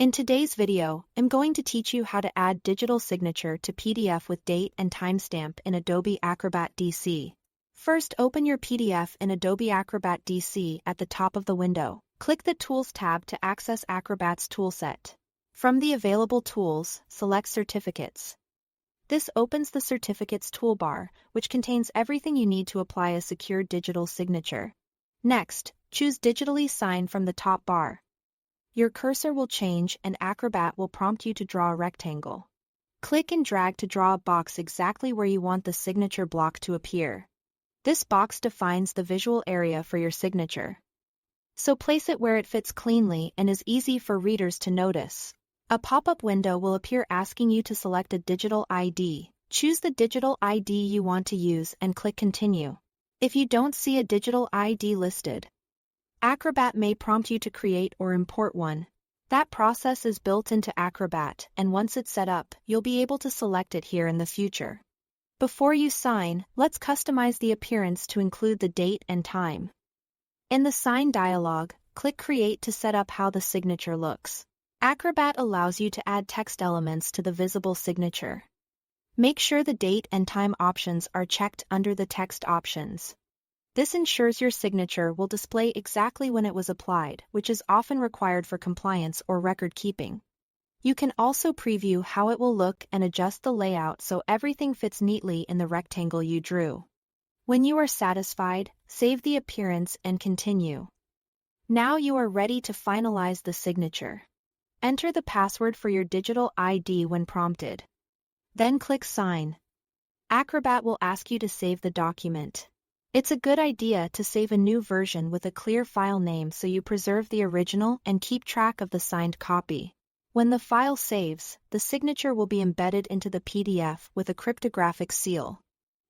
In today's video, I'm going to teach you how to add digital signature to PDF with date and timestamp in Adobe Acrobat DC. First, open your PDF in Adobe Acrobat DC at the top of the window. Click the Tools tab to access Acrobat's toolset. From the available tools, select Certificates. This opens the Certificates toolbar, which contains everything you need to apply a secure digital signature. Next, choose Digitally Sign from the top bar. Your cursor will change and Acrobat will prompt you to draw a rectangle. Click and drag to draw a box exactly where you want the signature block to appear. This box defines the visual area for your signature. So place it where it fits cleanly and is easy for readers to notice. A pop-up window will appear asking you to select a digital ID. Choose the digital ID you want to use and click Continue. If you don't see a digital ID listed, Acrobat may prompt you to create or import one. That process is built into Acrobat, and once it's set up, you'll be able to select it here in the future. Before you sign, let's customize the appearance to include the date and time. In the Sign dialog, click Create to set up how the signature looks. Acrobat allows you to add text elements to the visible signature. Make sure the date and time options are checked under the text options. This ensures your signature will display exactly when it was applied, which is often required for compliance or record keeping. You can also preview how it will look and adjust the layout so everything fits neatly in the rectangle you drew. When you are satisfied, save the appearance and continue. Now you are ready to finalize the signature. Enter the password for your digital ID when prompted. Then click Sign. Acrobat will ask you to save the document. It's a good idea to save a new version with a clear file name so you preserve the original and keep track of the signed copy. When the file saves, the signature will be embedded into the PDF with a cryptographic seal.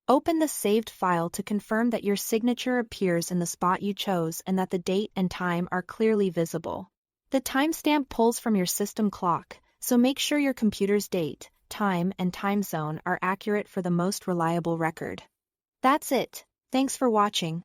Open the saved file to confirm that your signature appears in the spot you chose and that the date and time are clearly visible. The timestamp pulls from your system clock, so make sure your computer's date, time, and time zone are accurate for the most reliable record. That's it. Thanks for watching.